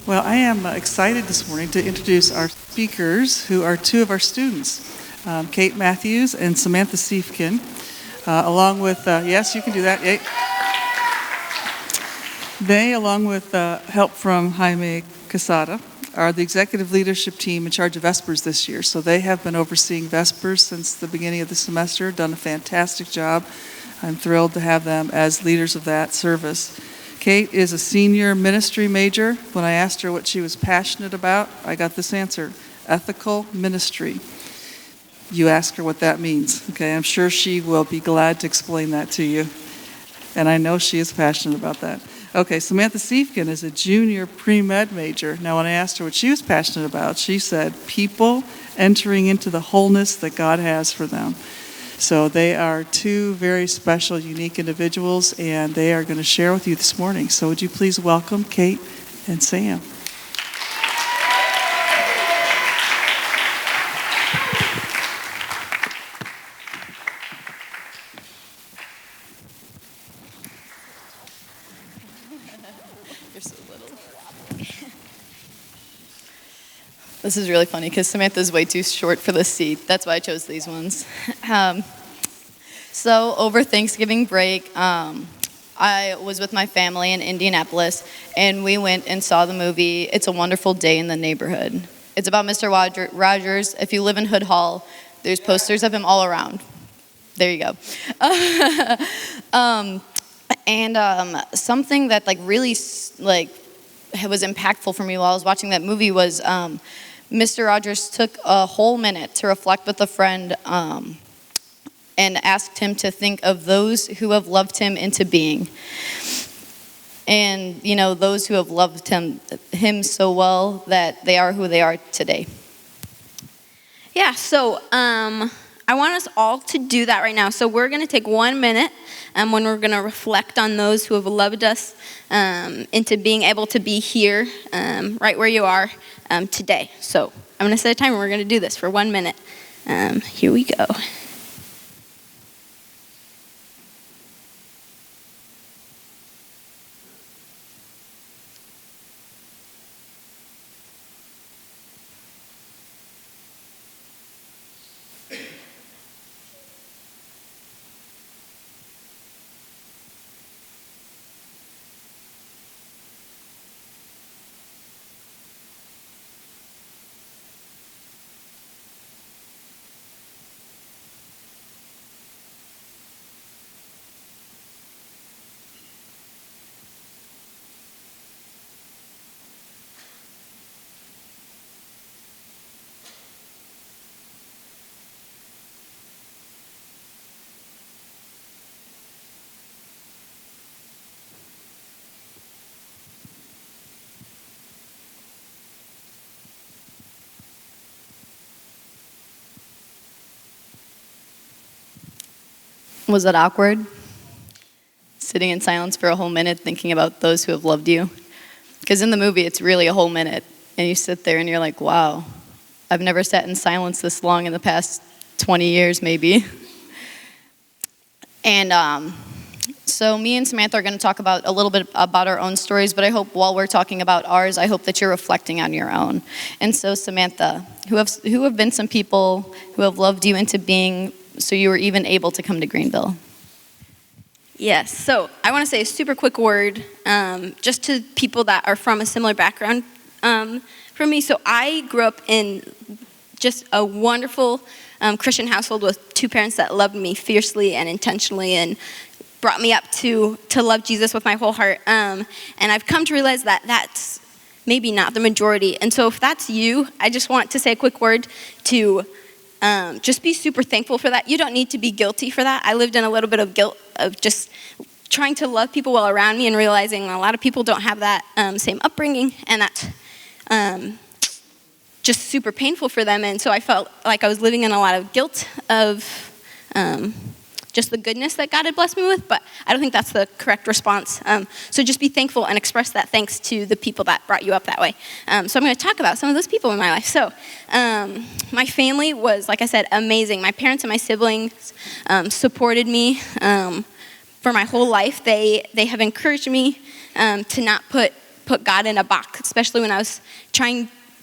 Well, I am excited this morning to introduce our speakers, who are two of our students, Kait Mathews and Samantha Siefken, along with, yes, you can do that. They, along with help from Jaime Quesada, are the executive leadership team in charge of Vespers this year. So they have been overseeing Vespers since the beginning of the semester, done a fantastic job. I'm thrilled to have them as leaders of that service. Kait is a senior ministry major. When I asked her what she was passionate about, I got this answer: ethical ministry. You ask her what that means. Okay, I'm sure she will be glad to explain that to you. And I know she is passionate about that. Okay, Samantha Siefken is a junior pre-med major. Now, when I asked her what she was passionate about, she said people entering into the wholeness that God has for them. So they are two very special, unique individuals, and they are going to share with you this morning. So would you please welcome Kait and Sam. You're so little. This is really funny because Samantha's way too short for this seat. That's why I chose these ones. So over Thanksgiving break, I was with my family in Indianapolis, and we went and saw the movie It's a Wonderful Day in the Neighborhood. It's about Mr. Rogers. If you live in Hood Hall, there's posters of him all around. There you go. Something that really was impactful for me while I was watching that movie was Mr. Rogers took a whole minute to reflect with a friend and asked him to think of those who have loved him into being. And, those who have loved him so well that they are who they are today. Yeah, so I want us all to do that right now. So we're going to take 1 minute when we're going to reflect on those who have loved us into being able to be here right where you are today. So I'm going to set a timer. We're going to do this for 1 minute. Here we go. Was that awkward? Sitting in silence for a whole minute thinking about those who have loved you? Because in the movie, it's really a whole minute. And you sit there and you're like, wow, I've never sat in silence this long in the past 20 years, maybe. And so me and Samantha are going to talk about a little bit about our own stories, but I hope while we're talking about ours, I hope that you're reflecting on your own. And so Samantha, who have been some people who have loved you into being so you were even able to come to Greenville? Yes, so I want to say a super quick word just to people that are from a similar background from me. So I grew up in just a wonderful Christian household with two parents that loved me fiercely and intentionally and brought me up to love Jesus with my whole heart. And I've come to realize that that's maybe not the majority. And so if that's you, I just want to say a quick word to just be super thankful for that. You don't need to be guilty for that. I lived in a little bit of guilt of just trying to love people well around me and realizing a lot of people don't have that same upbringing, and that's just super painful for them. And so I felt like I was living in a lot of guilt of just the goodness that God had blessed me with, but I don't think that's the correct response. So just be thankful and express that thanks to the people that brought you up that way. So I'm going to talk about some of those people in my life. So my family was, like I said, amazing. My parents and my siblings supported me for my whole life. They have encouraged me to not put put God in a box, especially when I was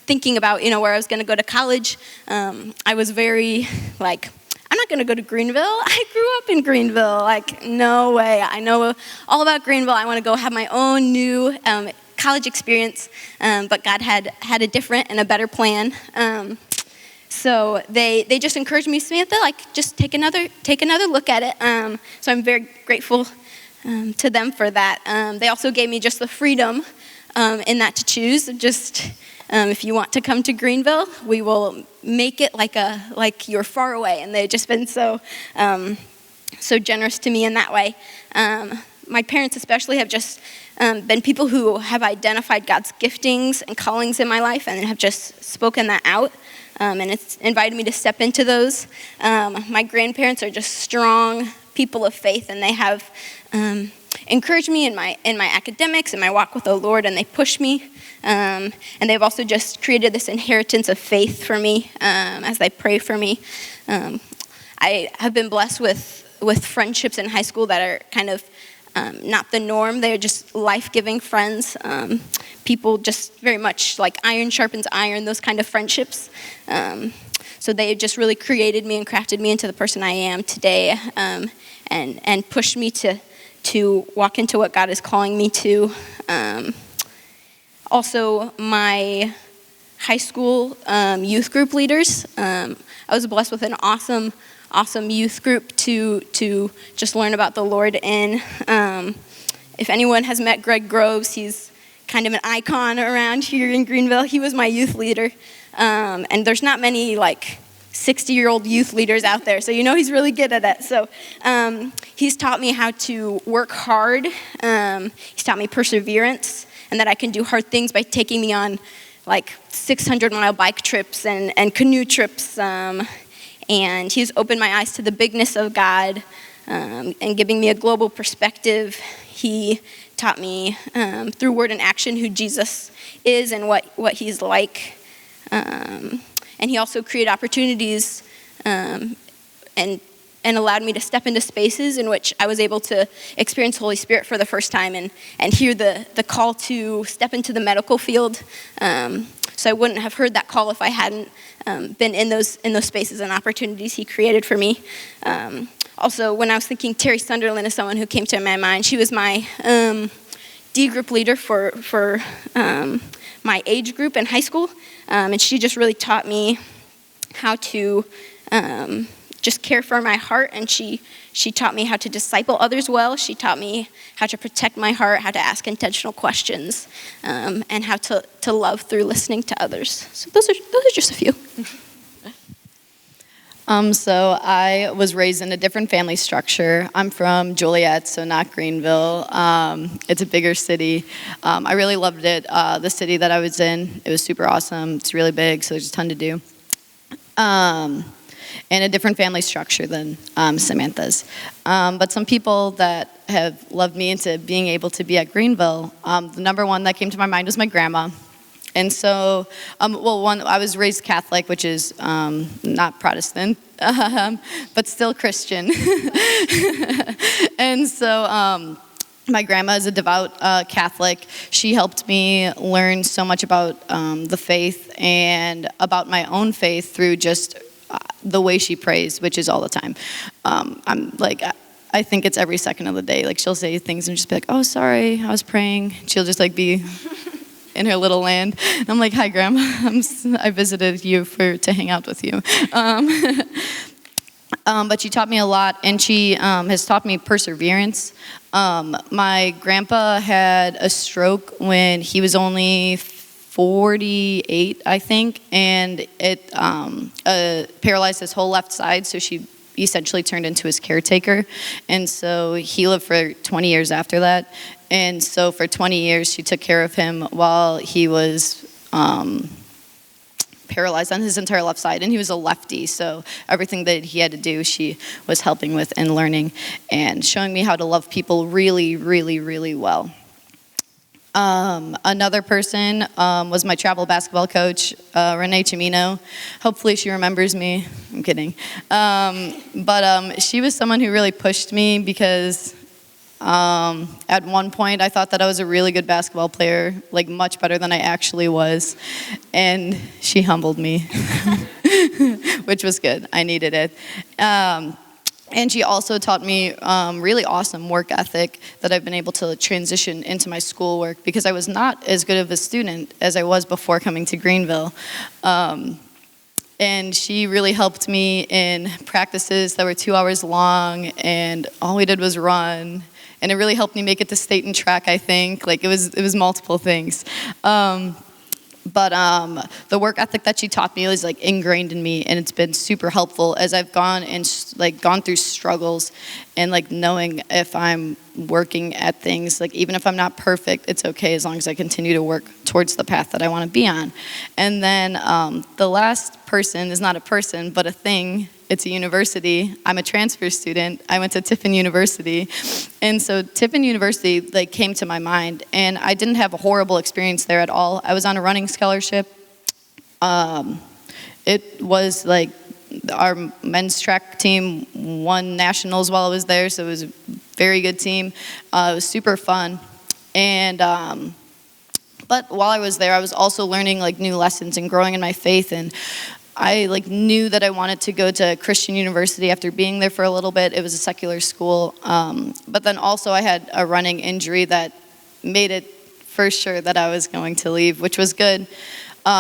thinking about, where I was going to go to college. I was very like, I'm not going to go to Greenville. I grew up in Greenville. Like, no way. I know all about Greenville. I want to go have my own new college experience. But God had a different and a better plan. So they just encouraged me, Samantha, like, just take another look at it. So I'm very grateful to them for that. They also gave me just the freedom in that to choose. Just if you want to come to Greenville, we will make it like you're far away. And they've just been so generous to me in that way. My parents especially have just been people who have identified God's giftings and callings in my life and have just spoken that out. And it's invited me to step into those. My grandparents are just strong people of faith, and they have encouraged me in my academics and my walk with the Lord, and they push me. And they've also just created this inheritance of faith for me as they pray for me. I have been blessed with friendships in high school that are kind of not the norm. They're just life-giving friends. People just very much like iron sharpens iron, those kind of friendships. So they just really created me and crafted me into the person I am today, and pushed me to walk into what God is calling me to. Also, my high school youth group leaders, I was blessed with an awesome youth group to just learn about the Lord in. If anyone has met Greg Groves, he's kind of an icon around here in Greenville. He was my youth leader. And there's not many 60-year-old youth leaders out there, so he's really good at it. So he's taught me how to work hard. He's taught me perseverance, and that I can do hard things by taking me on 600-mile bike trips and canoe trips. And he's opened my eyes to the bigness of God and giving me a global perspective. He taught me through word and action who Jesus is and what he's like. And he also created opportunities and allowed me to step into spaces in which I was able to experience Holy Spirit for the first time and hear the call to step into the medical field. So I wouldn't have heard that call if I hadn't been in those spaces and opportunities he created for me. Also, when I was thinking, Terry Sunderland is someone who came to my mind. She was my D group leader for my age group in high school, and she just really taught me how to just care for my heart, and she taught me how to disciple others well. She taught me how to protect my heart, how to ask intentional questions, and how to love through listening to others. So those are just a few. So I was raised in a different family structure. I'm from Joliet, so not Greenville. It's a bigger city. I really loved it. The city that I was in, it was super awesome. It's really big, so there's a ton to do. And a different family structure than Samantha's. But some people that have loved me into being able to be at Greenville, the number one that came to my mind was my grandma. And so, I was raised Catholic, which is not Protestant, but still Christian. And so my grandma is a devout Catholic. She helped me learn so much about the faith and about my own faith through just the way she prays, which is all the time. I think it's every second of the day. She'll say things and just be like, "Oh, sorry, I was praying." She'll just be in her little land. And I'm like, "Hi, Grandma. I visited you to hang out with you." But she taught me a lot, and she has taught me perseverance. My grandpa had a stroke when he was only 48, I think, and it paralyzed his whole left side, so she essentially turned into his caretaker. And so he lived for 20 years after that. And so for 20 years, she took care of him while he was paralyzed on his entire left side. And he was a lefty, so everything that he had to do, she was helping with and learning and showing me how to love people really, really, really well. Another person was my travel basketball coach, Renee Chimino. Hopefully she remembers me. I'm kidding. But she was someone who really pushed me because At one point, I thought that I was a really good basketball player, like much better than I actually was. And she humbled me, which was good. I needed it. And she also taught me really awesome work ethic that I've been able to transition into my schoolwork, because I was not as good of a student as I was before coming to Greenville. And she really helped me in practices that were 2 hours long, and all we did was run. And it really helped me make it to state and track, I think. Like, it was multiple things. But the work ethic that she taught me is like ingrained in me, and it's been super helpful as I've gone through struggles, and like knowing if I'm working at things, like even if I'm not perfect, it's okay as long as I continue to work towards the path that I want to be on. And then the last person is not a person, but a thing. It's a university. I'm a transfer student. I went to Tiffin University. And so Tiffin University like came to my mind, and I didn't have a horrible experience there at all. I was on a running scholarship. It was like our men's track team won nationals while I was there, so it was a very good team. It was super fun. And but while I was there, I was also learning like new lessons and growing in my faith, and I like knew that I wanted to go to Christian University after being there for a little bit. It was a secular school, but then also I had a running injury that made it for sure that I was going to leave, which was good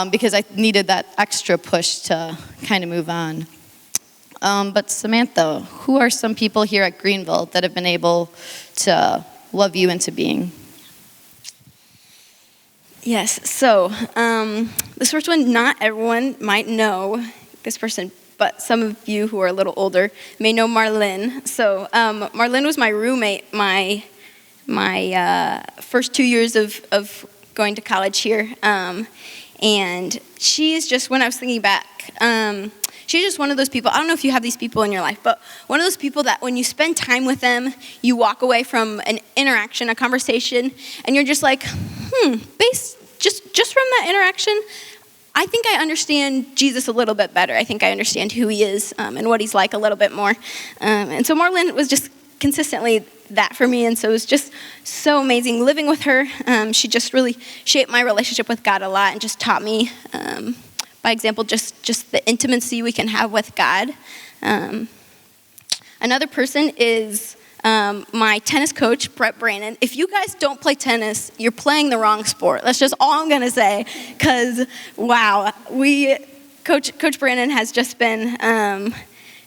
because I needed that extra push to kind of move on. But Samantha, who are some people here at Greenville that have been able to love you into being? Yes, so this first one, not everyone might know this person, but some of you who are a little older may know Marlene. So Marlene was my roommate my first 2 years of going to college here. And she is just, when I was thinking back, she's just one of those people. I don't know if you have these people in your life, but one of those people that when you spend time with them, you walk away from an interaction, a conversation, and you're just like, just from that interaction, I think I understand Jesus a little bit better. I think I understand who he is and what he's like a little bit more. And so Marlene was just consistently that for me, and so it was just so amazing living with her. She just really shaped my relationship with God a lot and just taught me, by example, just the intimacy we can have with God. Another person is my tennis coach, Brett Brannon. If you guys don't play tennis, you're playing the wrong sport. That's just all I'm going to say, because, wow, Coach Brannon has just been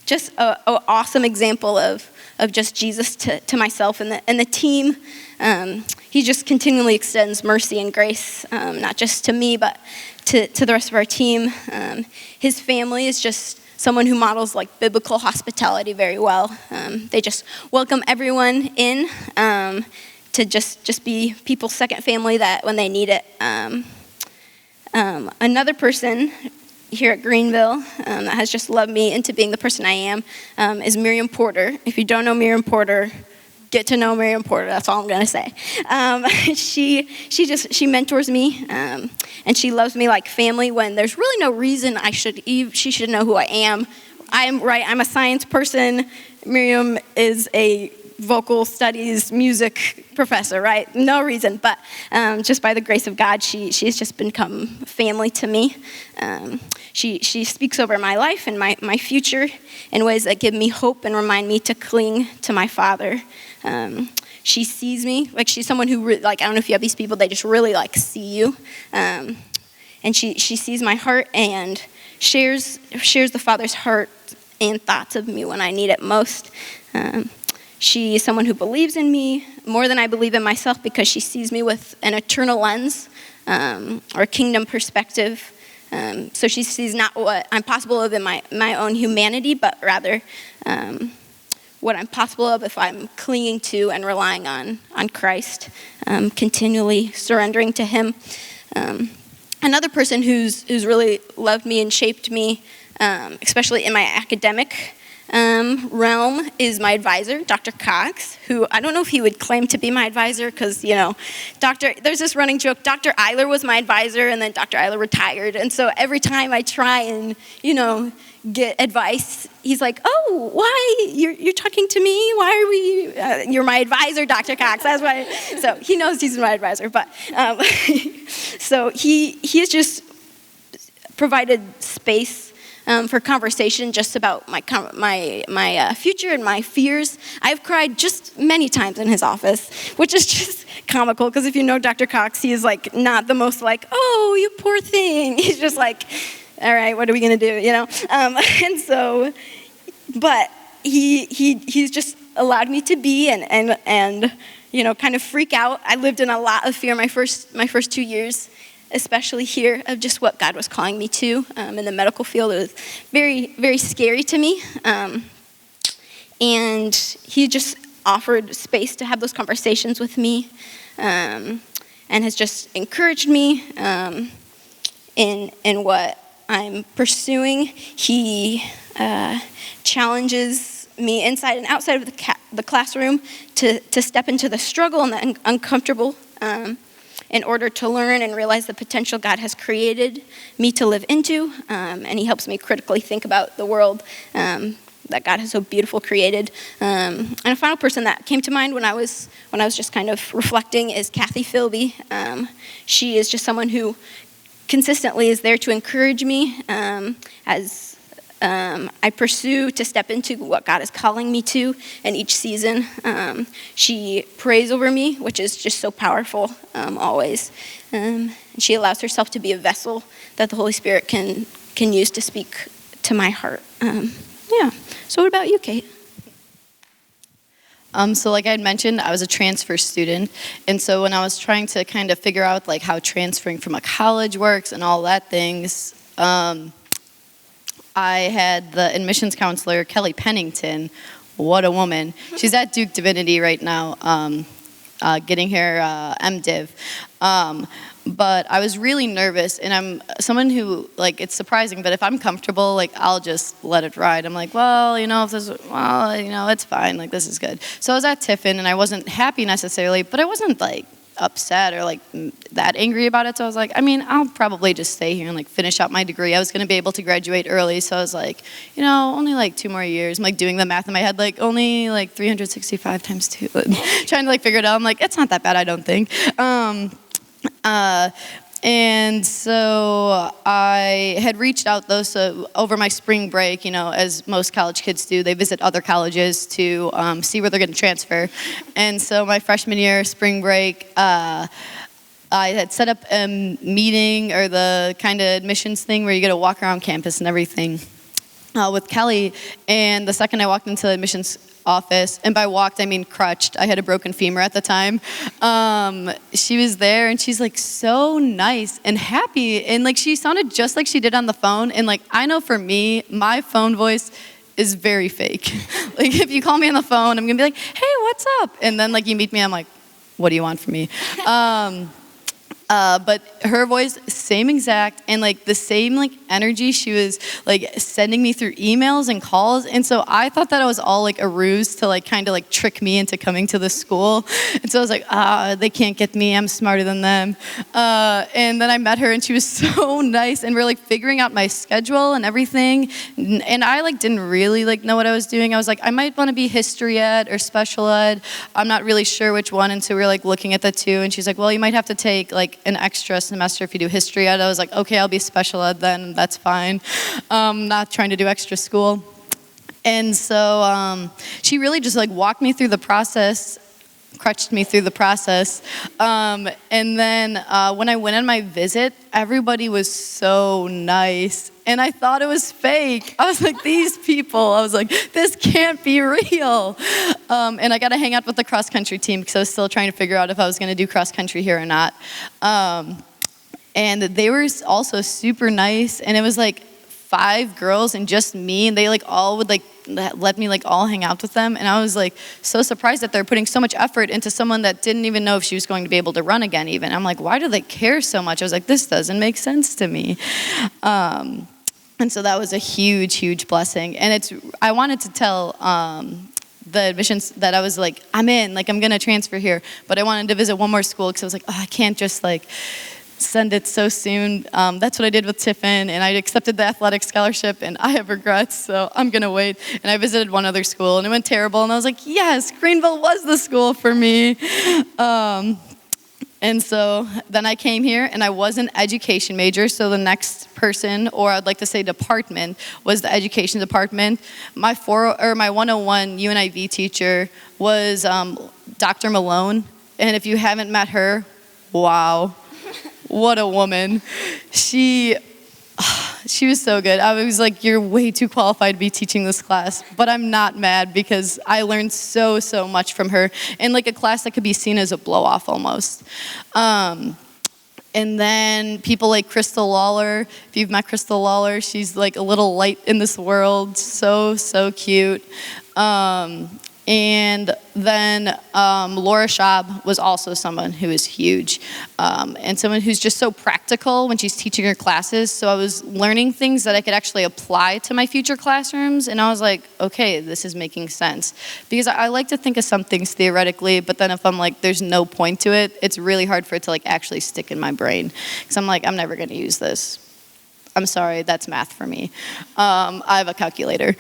just an awesome example of just Jesus to myself and the team. He just continually extends mercy and grace, not just to me, but to the rest of our team. His family is just someone who models like biblical hospitality very well. They just welcome everyone in to just be people's second family that when they need it. Another person here at Greenville that has just loved me into being the person I am is Miriam Porter. If you don't know Miriam Porter, get to know Miriam Porter. That's all I'm gonna say. She mentors me, and she loves me like family. When there's really no reason she should know who I am. I'm a science person. Miriam is a vocal studies music professor, right? No reason, but just by the grace of God, she's just become family to me. She speaks over my life and my future in ways that give me hope and remind me to cling to my Father. She sees me like she's someone who I don't know if you have these people, they just really like see you, and she sees my heart and shares the Father's heart and thoughts of me when I need it most. She is someone who believes in me more than I believe in myself, because she sees me with an eternal lens or kingdom perspective. So she sees not what I'm possible of in my own humanity, but rather what I'm possible of if I'm clinging to and relying on Christ, continually surrendering to him. Another person who's really loved me and shaped me, especially in my academic realm is my advisor, Dr. Cox, who I don't know if he would claim to be my advisor because, there's this running joke, Dr. Eiler was my advisor and then Dr. Eiler retired. And so every time I try and, get advice, he's like, oh, why? You're talking to me? Why are we? You're my advisor, Dr. Cox. That's why. So he knows he's my advisor. But so he has just provided space for conversation just about my future and my fears. I've cried just many times in his office, which is just comical because if you know Dr. Cox, he is like not the most like, oh, you poor thing. He's just like, all right, what are we gonna do? And so, but he's just allowed me to be and kind of freak out. I lived in a lot of fear my first 2 years, especially here, of just what God was calling me to in the medical field. It was very, very scary to me. And he just offered space to have those conversations with me and has just encouraged me in what I'm pursuing. He challenges me inside and outside of the classroom to step into the struggle and the uncomfortable in order to learn and realize the potential God has created me to live into. And he helps me critically think about the world that God has so beautiful created. And a final person that came to mind when I was just kind of reflecting is Kathy Philby. She is just someone who consistently is there to encourage me as I pursue to step into what God is calling me to in each season. She prays over me, which is just so powerful always. She allows herself to be a vessel that the Holy Spirit can use to speak to my heart. So what about you, Kait? So like I had mentioned, I was a transfer student. And so when I was trying to kind of figure out like how transferring from a college works and all that things, I had the admissions counselor, Kelly Pennington. What a woman. She's at Duke Divinity right now, getting her MDiv. But I was really nervous, and I'm someone who, like, it's surprising, but if I'm comfortable, like, I'll just let it ride. I'm like, it's fine, like, this is good. So I was at Tiffin, and I wasn't happy necessarily, but I wasn't, like, upset or, like, that angry about it. So I was like, I'll probably just stay here and, like, finish out my degree. I was going to be able to graduate early, so I was like, only, like, 2 more years. I'm, like, doing the math in my head, like, only, like, 365 times 2. Trying to, like, figure it out. I'm like, it's not that bad, I don't think. And so I had reached out though, so over my spring break, as most college kids do, they visit other colleges to see where they're going to transfer. And so my freshman year, spring break, I had set up a meeting or the kind of admissions thing where you get to walk around campus and everything with Kelly. And the second I walked into the admissions office, and by walked I mean crutched. I had a broken femur at the time. She was there, and she's like so nice and happy, and like she sounded just like she did on the phone. And like I know for me, my phone voice is very fake. Like if you call me on the phone, I'm gonna be like, "Hey, what's up?" And then like you meet me, I'm like, "What do you want from me?" But her voice, same exact, and like the same like energy. She was like sending me through emails and calls, and so I thought that it was all like a ruse to like kind of like trick me into coming to the school. And so I was like, they can't get me. I'm smarter than them. And then I met her, and she was so nice, and we're like figuring out my schedule and everything. And I like didn't really like know what I was doing. I was like, I might want to be history ed or special ed. I'm not really sure which one. And so we were like looking at the two, and she's like, well, you might have to take like an extra semester if you do history ed. I was like, okay, I'll be special ed then, that's fine. Not trying to do extra school. And so she really just like walked me through the process, crutched me through the process. And then when I went on my visit, everybody was so nice. And I thought it was fake. I was like, these people, I was like, this can't be real. And I got to hang out with the cross country team because I was still trying to figure out if I was going to do cross country here or not. And they were also super nice. And it was like 5 girls and just me. And they like all would like let me like all hang out with them. And I was like so surprised that they're putting so much effort into someone that didn't even know if she was going to be able to run again even. I'm like, why do they care so much? I was like, this doesn't make sense to me. And so that was a huge, huge blessing. And I wanted to tell the admissions that I was like, I'm in, like I'm gonna transfer here. But I wanted to visit one more school because I was like, oh, I can't just like send it so soon. That's what I did with Tiffin, and I accepted the athletic scholarship, and I have regrets, so I'm gonna wait. And I visited one other school, and it went terrible, and I was like, yes, Greenville was the school for me. And so then I came here, and I was an education major, so the next person, or I'd like to say department, was the education department. My 101 UNIV teacher was Dr. Malone, and if you haven't met her, wow, what a woman. She was so good. I was like, you're way too qualified to be teaching this class, but I'm not mad because I learned so much from her in like a class that could be seen as a blow-off almost. And then people like Crystal Lawler, if you've met Crystal Lawler, she's like a little light in this world, so cute. And then Laura Schaub was also someone who is huge, and someone who's just so practical when she's teaching her classes. So I was learning things that I could actually apply to my future classrooms, and I was like, okay, this is making sense. Because I like to think of some things theoretically, but then if I'm like, there's no point to it, it's really hard for it to like actually stick in my brain. Because I'm like, I'm never gonna use this. I'm sorry, that's math for me. I have a calculator.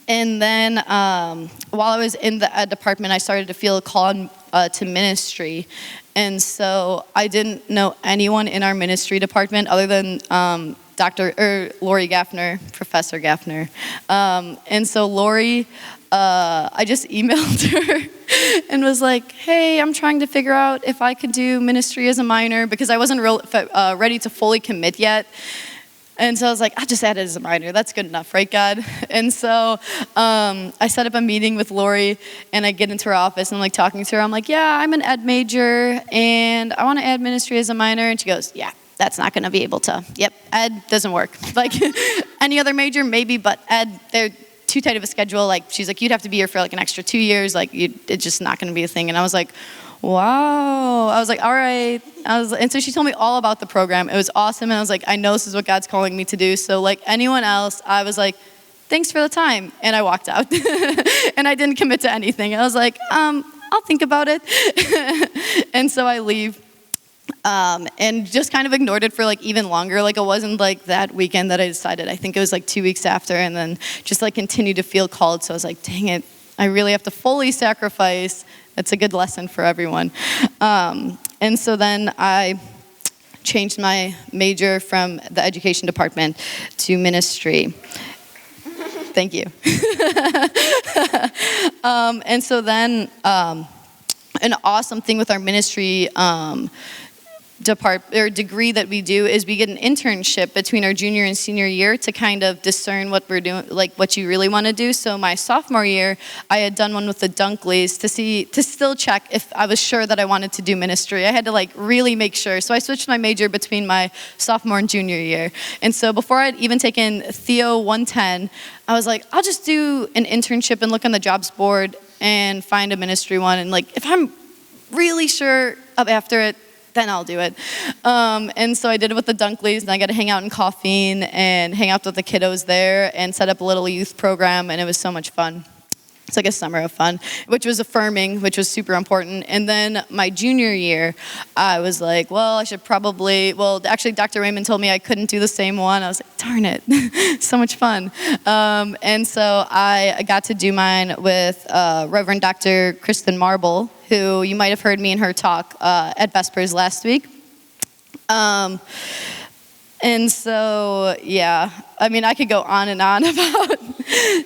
And then while I was in the ed department, I started to feel a call to ministry. And so I didn't know anyone in our ministry department other than Lori Gaffner, Professor Gaffner. And so Lori, I just emailed her and was like, hey, I'm trying to figure out if I could do ministry as a minor because I wasn't ready to fully commit yet. And so I was like, I'll just add it as a minor. That's good enough, right, God? And so I set up a meeting with Lori, and I get into her office, and I'm like talking to her. I'm like, yeah, I'm an ed major, and I want to add ministry as a minor. And she goes, yeah, that's not going to be able to. Yep, ed doesn't work. Like any other major, maybe, but ed, they're too tight of a schedule. Like she's like, you'd have to be here for like an extra 2 years. Like it's just not going to be a thing. And I was like, wow. I was like, all right. And so she told me all about the program. It was awesome. And I was like, I know this is what God's calling me to do. So like anyone else, I was like, thanks for the time. And I walked out. And I didn't commit to anything. I was like, I'll think about it. And so I leave. And just kind of ignored it for like even longer. Like it wasn't like that weekend that I decided. I think it was like 2 weeks after, and then just like continued to feel called. So I was like, dang it, I really have to fully sacrifice. It's a good lesson for everyone. And so then I changed my major from the education department to ministry. Thank you. And so then an awesome thing with our ministry degree that we do is we get an internship between our junior and senior year to kind of discern what we're doing, like what you really want to do. So my sophomore year, I had done one with the Dunkleys to still check if I was sure that I wanted to do ministry. I had to like really make sure. So I switched my major between my sophomore and junior year. And so before I'd even taken Theo 110, I was like, I'll just do an internship and look on the jobs board and find a ministry one. And like, if I'm really sure after it, then I'll do it. And so I did it with the Dunkleys, and I got to hang out in Coffeen and hang out with the kiddos there and set up a little youth program, and it was so much fun. It's like a summer of fun, which was affirming, which was super important. And then my junior year, I was like, well, I should probably, actually Dr. Raymond told me I couldn't do the same one. I was like, darn it, so much fun. And so I got to do mine with Reverend Dr. Kristen Marble, who you might have heard me and her talk at Vespers last week. And so, yeah, I mean, I could go on and on about.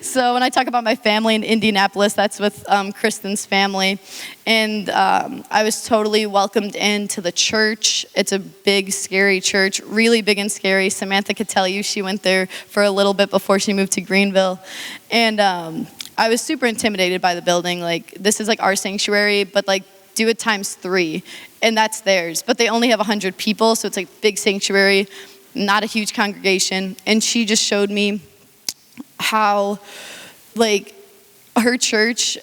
So when I talk about my family in Indianapolis, that's with Kristen's family. And I was totally welcomed into the church. It's a big, scary church, really big and scary. Samantha could tell you she went there for a little bit before she moved to Greenville. And I was super intimidated by the building. Like, this is like our sanctuary, but like, do it times 3, and that's theirs. But they only have 100 people, so it's like big sanctuary, not a huge congregation. And she just showed me how, like, her church,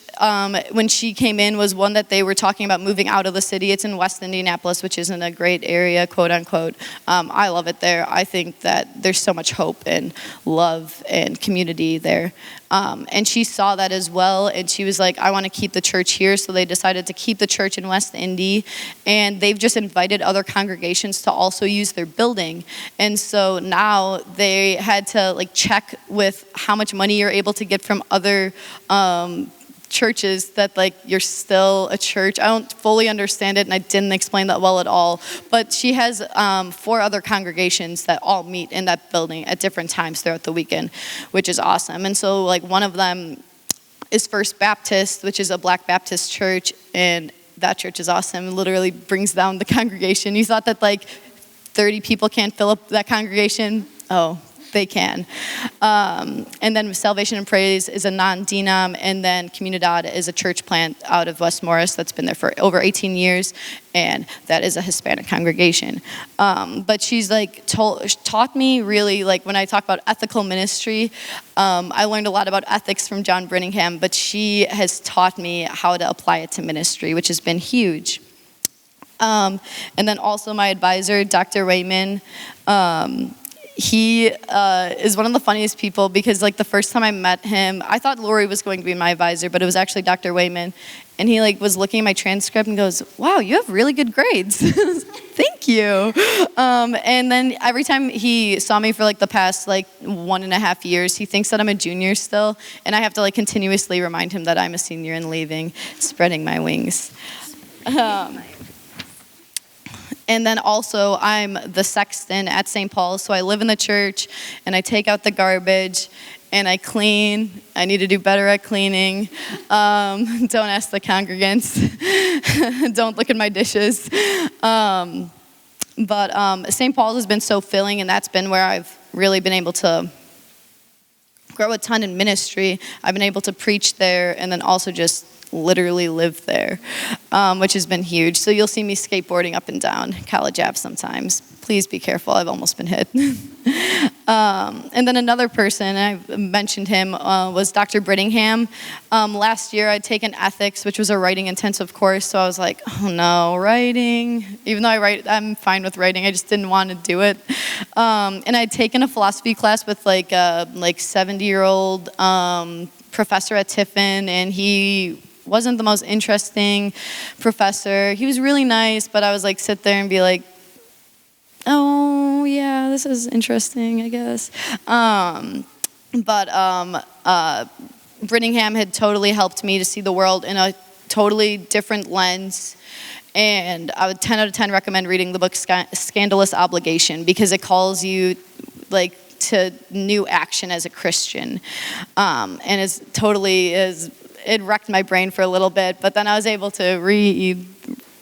when she came in, was one that they were talking about moving out of the city. It's in West Indianapolis, which isn't a great area, quote unquote. I love it there. I think that there's so much hope and love and community there. And she saw that as well, and she was like, I want to keep the church here. So they decided to keep the church in West Indy, and they've just invited other congregations to also use their building. And so now they had to like check with how much money you're able to get from other churches, that like you're still a church. I don't fully understand it, and I didn't explain that well at all. But she has 4 other congregations that all meet in that building at different times throughout the weekend, which is awesome. And so like one of them is First Baptist, which is a Black Baptist church, and that church is awesome. It literally brings down the congregation. You thought that like 30 people can't fill up that congregation? Oh, they can. And then Salvation and Praise is a non-denom, and then Comunidad is a church plant out of West Morris that's been there for over 18 years, and that is a Hispanic congregation. But she's like taught me really, like when I talk about ethical ministry, I learned a lot about ethics from John Brittingham, but she has taught me how to apply it to ministry, which has been huge. And then also my advisor, Dr. Raymond, he is one of the funniest people, because like the first time I met him, I thought Lori was going to be my advisor, but it was actually Dr. Wayman. And he like was looking at my transcript and goes, wow, you have really good grades. Thank you. And then every time he saw me for like the past like 1.5 years, he thinks that I'm a junior still. And I have to like continuously remind him that I'm a senior and leaving, spreading my wings. And then also, I'm the sexton at St. Paul's, so I live in the church, and I take out the garbage, and I clean. I need to do better at cleaning. Don't ask the congregants. Don't look at my dishes. But St. Paul's has been so filling, and that's been where I've really been able to grow a ton in ministry. I've been able to preach there, and then also just literally live there, which has been huge. So you'll see me skateboarding up and down College Ave sometimes. Please be careful, I've almost been hit. And then another person, I mentioned him, was Dr. Brittingham. Last year I'd taken ethics, which was a writing intensive course, so I was like, oh no, writing. Even though I'm fine with writing, I just didn't want to do it. And I'd taken a philosophy class with like a 70-year-old professor at Tiffin, and he wasn't the most interesting professor. He was really nice, but I was like sit there and be like, oh yeah, this is interesting, I guess. Brittingham had totally helped me to see the world in a totally different lens. And I would 10 out of 10 recommend reading the book Scandalous Obligation, because it calls you like to new action as a Christian. And it wrecked my brain for a little bit, but then I was able to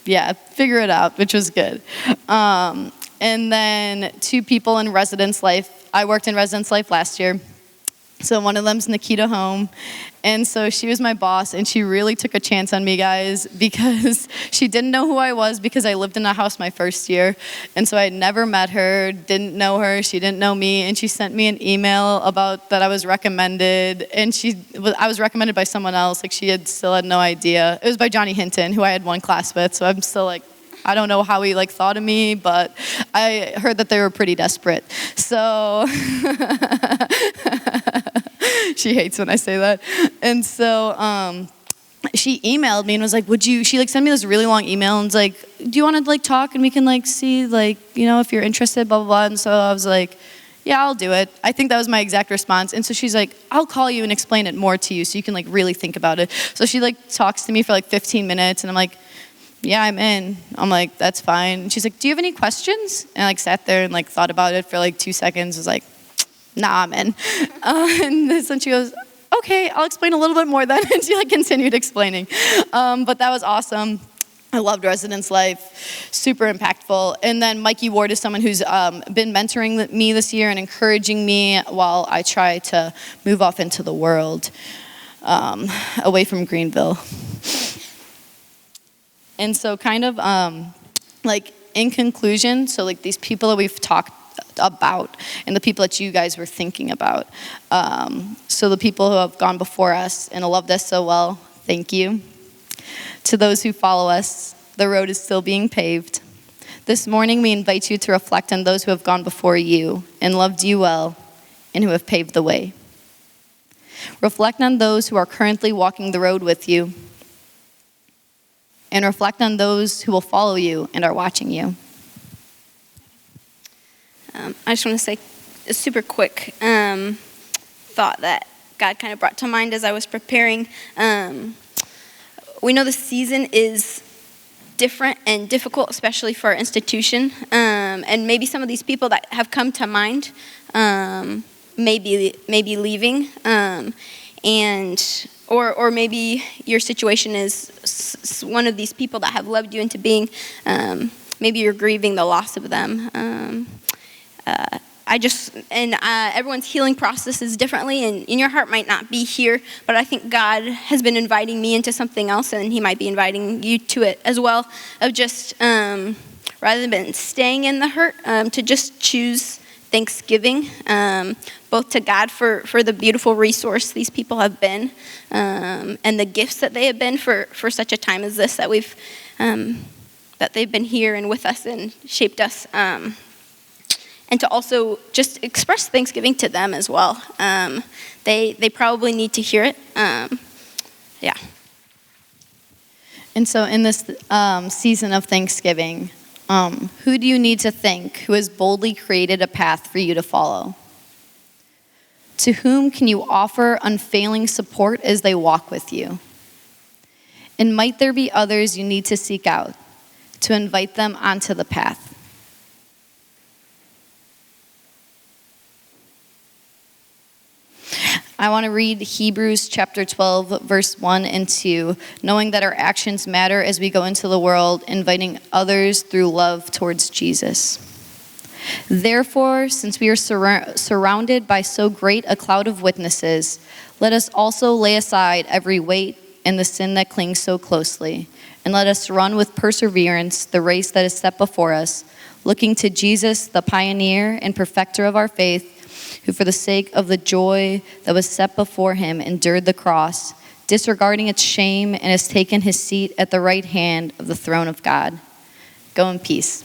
figure it out, which was good. And then 2 people in residence life. I worked in residence life last year. So one of them's Nikita Home. And so she was my boss, and she really took a chance on me, guys, because she didn't know who I was, because I lived in a house my first year. And so I had never met her, didn't know her, she didn't know me, and she sent me an email about that I was recommended, and I was recommended by someone else, like still had no idea. It was by Johnny Hinton, who I had one class with, so I'm still like, I don't know how he like thought of me, but I heard that they were pretty desperate. So she hates when I say that. And so she emailed me and was like, she like sent me this really long email and was like, do you want to like talk and we can like see like, if you're interested, blah, blah, blah. And so I was like, yeah, I'll do it. I think that was my exact response. And so she's like, I'll call you and explain it more to you so you can like really think about it. So she like talks to me for like 15 minutes and I'm like, yeah, I'm in. I'm like, that's fine. And she's like, do you have any questions? And I like sat there and like thought about it for like 2 seconds. Was like, nah, I'm in. And then she goes, okay, I'll explain a little bit more then. And she like continued explaining. But that was awesome. I loved residence life, super impactful. And then Mikey Ward is someone who's been mentoring me this year and encouraging me while I try to move off into the world, away from Greenville. And so kind of like in conclusion, so like these people that we've talked about and the people that you guys were thinking about. So the people who have gone before us and loved us so well, thank you. To those who follow us, the road is still being paved. This morning we invite you to reflect on those who have gone before you and loved you well and who have paved the way. Reflect on those who are currently walking the road with you, and reflect on those who will follow you and are watching you. I just want to say a super quick thought that God kind of brought to mind as I was preparing. We know the season is different and difficult, especially for our institution. And maybe some of these people that have come to mind may be leaving. Or maybe your situation is one of these people that have loved you into being. Maybe you're grieving the loss of them. Everyone's healing process is differently, and your heart might not be here, but I think God has been inviting me into something else, and he might be inviting you to it as well, of just, rather than staying in the hurt, to just choose thanksgiving, both to God for the beautiful resource these people have been, and the gifts that they have been for such a time as this, that that they've been here and with us and shaped us, and to also just express thanksgiving to them as well. They probably need to hear it. Yeah. And so in this season of Thanksgiving, who do you need to thank who has boldly created a path for you to follow? To whom can you offer unfailing support as they walk with you? And might there be others you need to seek out to invite them onto the path? I want to read Hebrews chapter 12, verse 1 and 2, knowing that our actions matter as we go into the world, inviting others through love towards Jesus. Therefore, since we are surrounded by so great a cloud of witnesses, let us also lay aside every weight and the sin that clings so closely, and let us run with perseverance the race that is set before us, looking to Jesus, the pioneer and perfecter of our faith, who for the sake of the joy that was set before him endured the cross, disregarding its shame, and has taken his seat at the right hand of the throne of God. Go in peace.